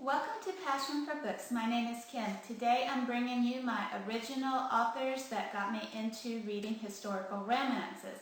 Welcome to Passion for Books. My name is Kim. Today I'm bringing you my original authors that got me into reading historical romances.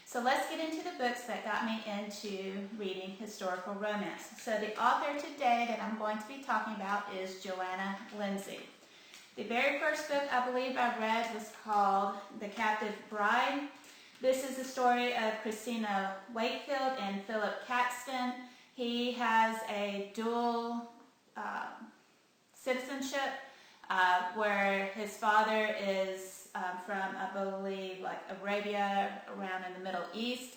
So let's get into the books that got me into reading historical romance. So the author today that I'm going to be talking about is Johanna Lindsey. The very first book I believe I read was called The Captive Bride. This is the story of Christina Wakefield and Philip Caxton. He has a dual citizenship where his father is from, I believe, like Arabia, around in the Middle East,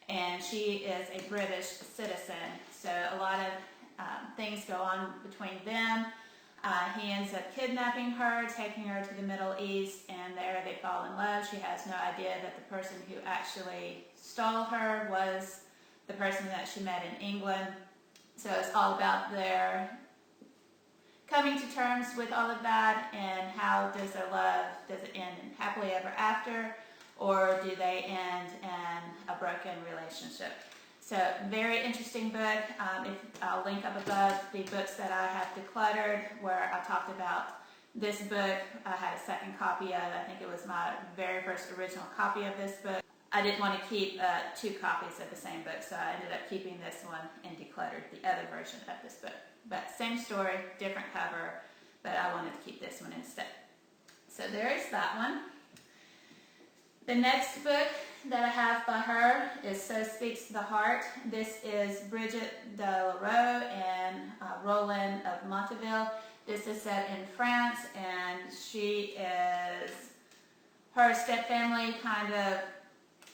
and she is a British citizen. So a lot of things go on between them. He ends up kidnapping her, taking her to the Middle East, and there they fall in love. She has no idea that the person who actually stole her was the person that she met in England. So it's all about their coming to terms with all of that, and how does their love, does it end in happily ever after, or do they end in a broken relationship? So very interesting book. I'll link up above the books that I have decluttered, where I talked about this book. I had a second copy of it. I think it was my very first original copy of this book. I didn't want to keep two copies of the same book, so I ended up keeping this one and decluttered the other version of this book. But same story, different cover, but I wanted to keep this one instead. So there is that one. The next book that I have by her is So Speaks the Heart. This is Bridget de Leroux and Roland of Montauville. This is set in France, and her stepfamily kind of,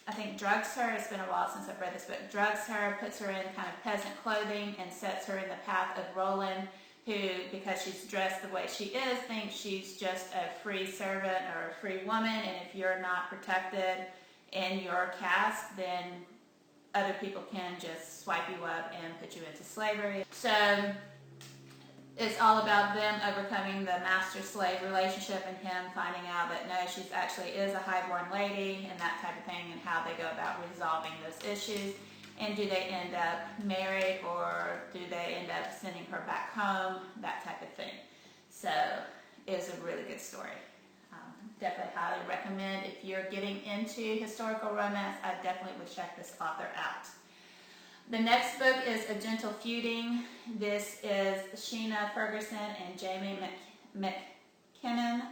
I think, drugs her. It's been a while since I've read this book. Drugs her, puts her in kind of peasant clothing, and sets her in the path of Roland, who, because she's dressed the way she is, thinks she's just a free servant or a free woman, and if you're not protected in your caste, then other people can just swipe you up and put you into slavery. So it's all about them overcoming the master-slave relationship, and him finding out that no, she's actually is a highborn lady, and that type of thing, and how they go about resolving those issues. And do they end up married, or do they end up sending her back home, that type of thing. So it's a really good story. Definitely highly recommend. If you're getting into historical romance, I definitely would check this author out. The next book is A Gentle Feuding. This is Sheena Ferguson and Jamie McKinnon.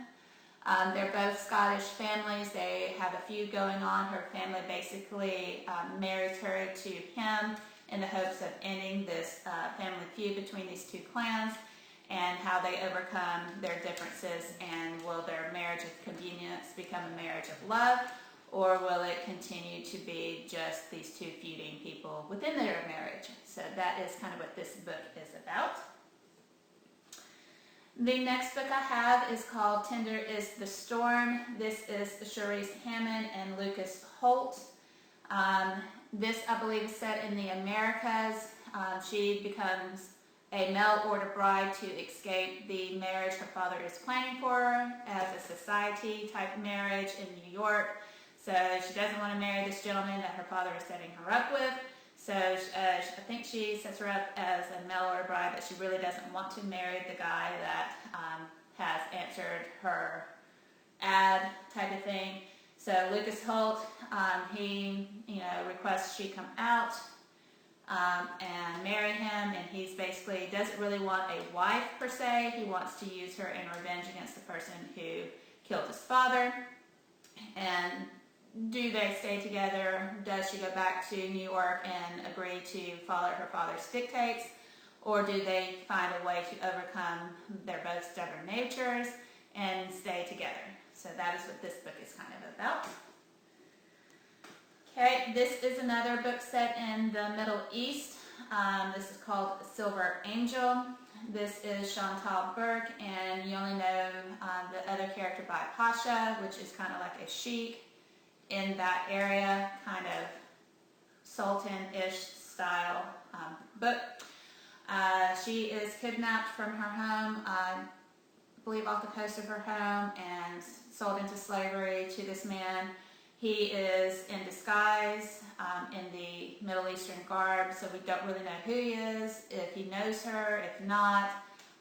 They're both Scottish families. They have a feud going on. Her family basically marries her to him in the hopes of ending this family feud between these two clans, and how they overcome their differences, and will their marriage of convenience become a marriage of love, or will it continue to be just these two feuding people within their marriage? So that is kind of what this book is about. The next book I have is called Tinder is the Storm. This is Cherise Hammond and Lucas Holt. This, I believe, is set in the Americas. She becomes a mail-order bride to escape the marriage her father is planning for her as a society-type marriage in New York. So she doesn't want to marry this gentleman that her father is setting her up with. So I think she sets her up as a mail-order bride, but she really doesn't want to marry the guy that has answered her ad, type of thing. So Lucas Holt, he requests she come out and marry him, and he's basically doesn't really want a wife per se. He wants to use her in revenge against the person who killed his father. And do they stay together? Does she go back to New York and agree to follow her father's dictates? Or do they find a way to overcome their both stubborn natures and stay together? So that is what this book is kind of about. Okay, this is another book set in the Middle East. This is called Silver Angel. This is Chantal Burke, and you only know the other character by Pasha, which is kind of like a sheik in that area, kind of sultan-ish style book. She is kidnapped from her home, I believe off the coast of her home, and sold into slavery to this man. He is in disguise in the Middle Eastern garb, so we don't really know who he is, if he knows her, if not.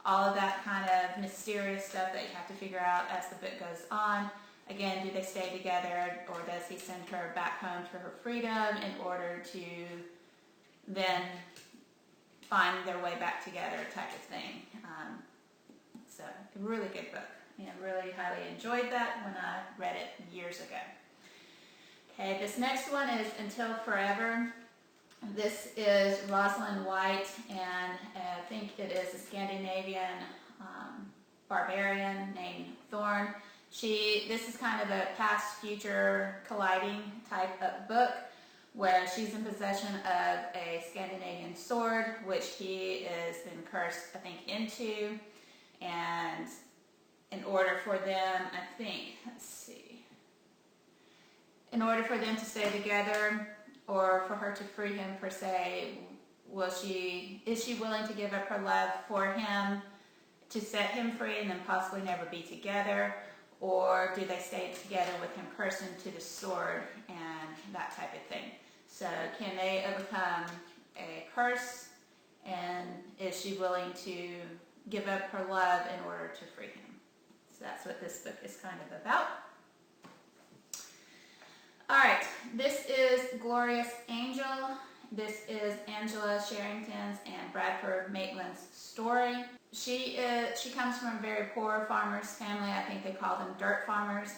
all of that kind of mysterious stuff that you have to figure out as the book goes on. Again, do they stay together, or does he send her back home to her freedom in order to then find their way back together, type of thing. So a really good book, and really highly enjoyed that when I read it years ago. Okay, this next one is Until Forever. This is Rosalind White, and I think it is a Scandinavian barbarian named Thorn. This is kind of a past-future colliding type of book, where she's in possession of a Scandinavian sword, which he has been cursed, I think, into. And in order for them, in order for them to stay together, or for her to free him per se, is she willing to give up her love for him to set him free and then possibly never be together? Or do they stay together with him cursed into the sword and that type of thing? So can they overcome a curse, and is she willing to give up her love in order to free him? So that's what this book is kind of about. Alright, this is Glorious Angel. This is Angela Sherrington's and Bradford Maitland's story. She comes from a very poor farmer's family. I think they call them dirt farmers.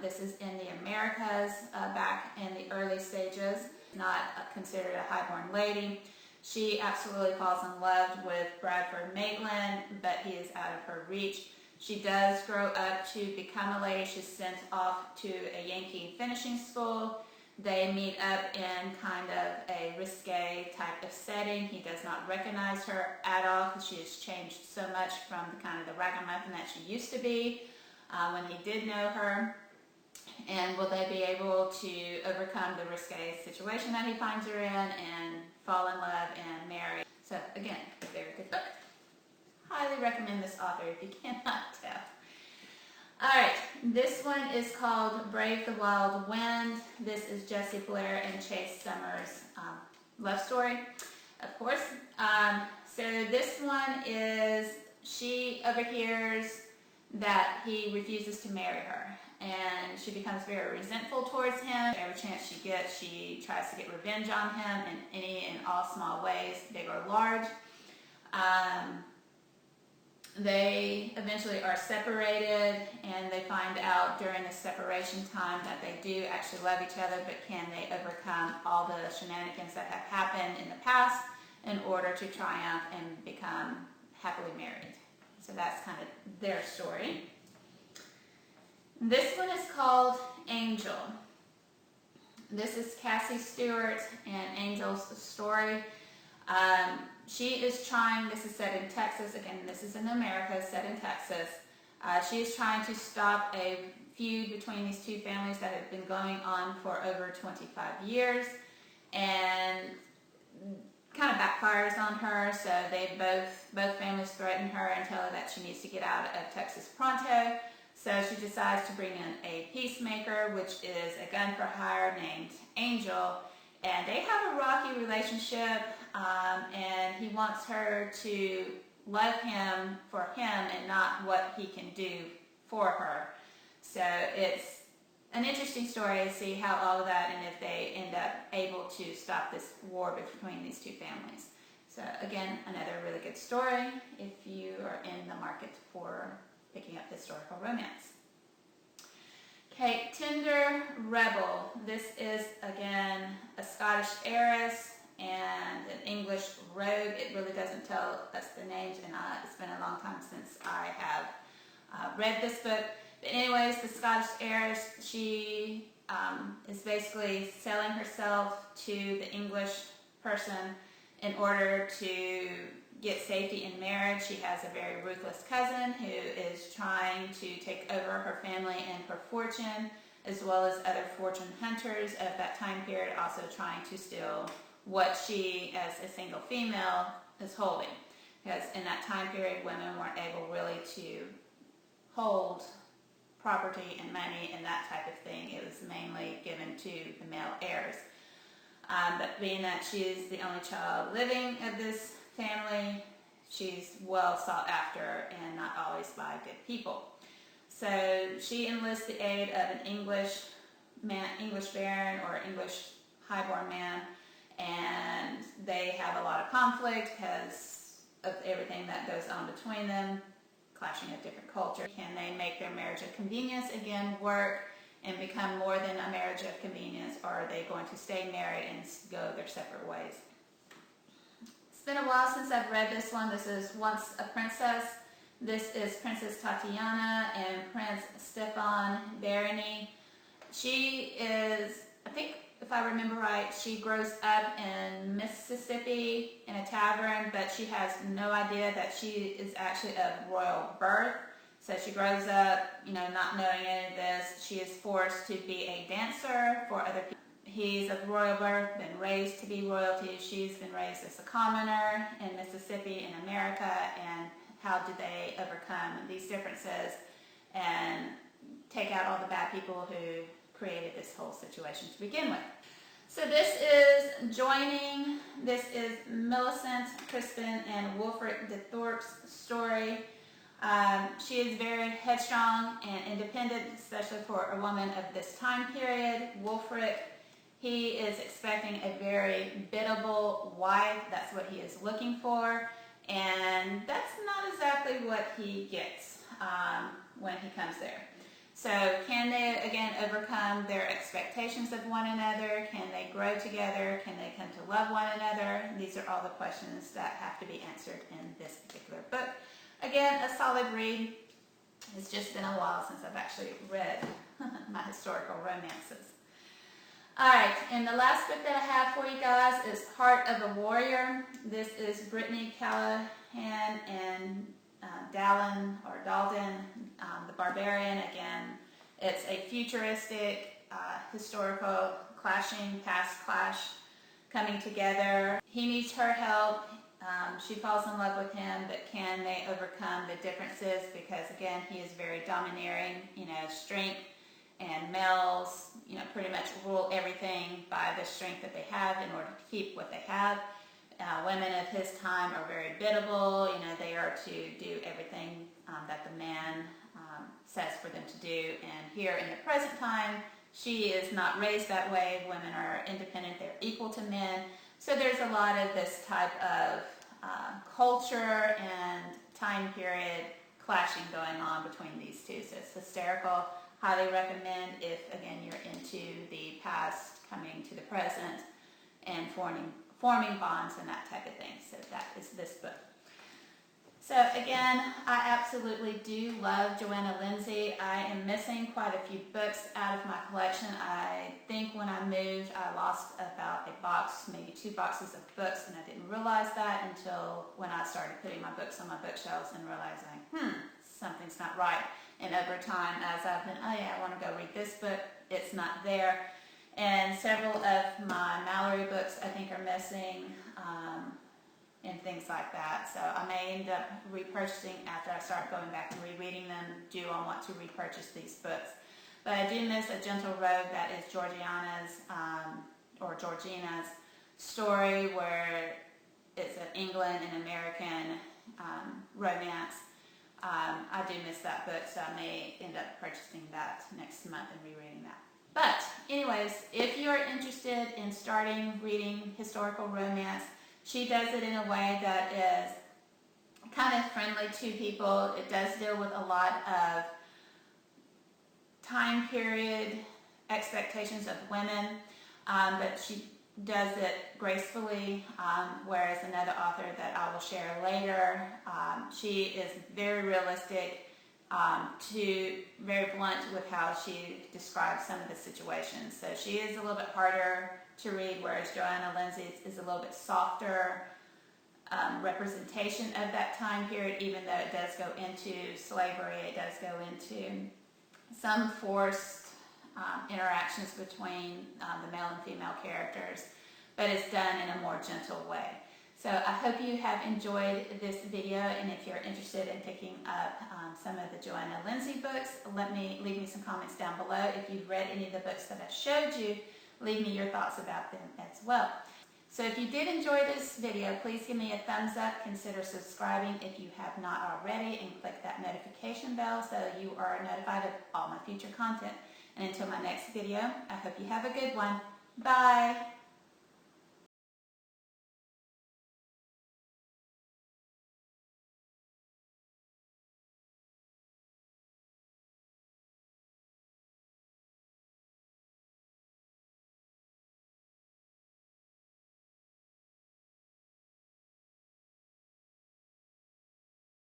This is in the Americas back in the early stages. Not considered a highborn lady. She absolutely falls in love with Bradford Maitland, but he is out of her reach. She does grow up to become a lady. She's sent off to a Yankee finishing school. They meet up in kind of a risque type of setting. He does not recognize her at all because she has changed so much from the kind of the ragamuffin that she used to be when he did know her. And will they be able to overcome the risque situation that he finds her in and fall in love and marry? So again, a very good book. Highly recommend this author if you cannot tell. Alright, this one is called Brave the Wild Wind. This is Jessie Blair and Chase Summers' love story, of course. So this one is, she overhears that he refuses to marry her, and she becomes very resentful towards him. Every chance she gets, she tries to get revenge on him in any and all small ways, big or large. They eventually are separated, and they find out during the separation time that they do actually love each other, but can they overcome all the shenanigans that have happened in the past in order to triumph and become happily married. So that's kind of their story. This one is called Angel. This is Cassie Stewart and Angel's story. She is trying, this is set in Texas, again this is in America, set in Texas. She is trying to stop a feud between these two families that have been going on for over 25 years, and kind of backfires on her. So they both families threaten her and tell her that she needs to get out of Texas pronto. So she decides to bring in a peacemaker, which is a gun for hire named Angel. And they have a rocky relationship, and he wants her to love him for him and not what he can do for her. So it's an interesting story to see how all of that, and if they end up able to stop this war between these two families. So again, another really good story if you are in the market for picking up historical romance. Okay, Tinder Rebel. This is, again, a Scottish heiress and an English rogue. It really doesn't tell us the names, and it's been a long time since I have read this book. But anyways, the Scottish heiress, she is basically selling herself to the English person in order to get safety in marriage. She has a very ruthless cousin who is trying to take over her family and her fortune, as well as other fortune hunters of that time period also trying to steal what she, as a single female, is holding. Because in that time period, women weren't able really to hold property and money and that type of thing. It was mainly given to the male heirs. But being that she is the only child living of this family, she's well sought after and not always by good people. So she enlists the aid of an English baron or English highborn man, and they have a lot of conflict because of everything that goes on between them, clashing of different cultures. Can they make their marriage of convenience again work and become more than a marriage of convenience, or are they going to stay married and go their separate ways? It's been a while since I've read this one. This is Once a Princess. This is Princess Tatiana and Prince Stefan Barony. She is, I think if I remember right, she grows up in Mississippi in a tavern, but she has no idea that she is actually of royal birth. So she grows up, not knowing any of this. She is forced to be a dancer for other people. He's of royal birth, been raised to be royalty. She's been raised as a commoner in Mississippi in America, and how do they overcome these differences and take out all the bad people who created this whole situation to begin with. So this is joining. This is Millicent Crispin and Wilfred de Thorpe's story. She is very headstrong and independent, especially for a woman of this time period. Wilfred, he is expecting a very biddable wife. That's what he is looking for. And that's not exactly what he gets when he comes there. So can they, again, overcome their expectations of one another? Can they grow together? Can they come to love one another? These are all the questions that have to be answered in this particular book. Again, a solid read. It's just been a while since I've actually read my historical romances. Alright, and the last book that I have for you guys is Heart of a Warrior. This is Brittany Callahan and Dalton, the Barbarian. Again, it's a futuristic, historical clashing, past clash coming together. He needs her help. She falls in love with him, but can they overcome the differences? Because again, he is very domineering, strength, and males, pretty much rule everything by the strength that they have in order to keep what they have. Women of his time are very biddable. They are to do everything that the man says for them to do. And here in the present time, she is not raised that way. Women are independent. They're equal to men. So there's a lot of this type of culture and time period clashing going on between these two. So it's hysterical. Highly recommend if, again, you're into the past coming to the present and forming bonds and that type of thing. So that is this book. So again, I absolutely do love Johanna Lindsey. I am missing quite a few books out of my collection. I think when I moved, I lost about a box, maybe 2 boxes of books, and I didn't realize that until when I started putting my books on my bookshelves and realizing, something's not right. And over time, as I've been, I want to go read this book, it's not there. And several of my Mallory books, I think, are missing, and things like that. So I may end up repurchasing after I start going back and rereading them. Do I want to repurchase these books? But I do miss A Gentle Rogue. That is Georgina's story, where it's an England and American romance. I do miss that book, so I may end up purchasing that next month and rereading that. But anyways, if you're interested in starting reading historical romance, she does it in a way that is kind of friendly to people. It does deal with a lot of time period expectations of women, but she does it gracefully, whereas another author that I will share later, she is very realistic, very blunt with how she describes some of the situations. So she is a little bit harder to read, whereas Johanna Lindsey is a little bit softer representation of that time period, even though it does go into slavery, it does go into some forced interactions between the male and female characters, but it's done in a more gentle way. So I hope you have enjoyed this video, and if you're interested in picking up some of the Johanna Lindsey books, leave me some comments down below. If you've read any of the books that I showed you, leave me your thoughts about them as well. So if you did enjoy this video, please give me a thumbs up. Consider subscribing if you have not already, and click that notification bell so you are notified of all my future content. And until my next video, I hope you have a good one. Bye.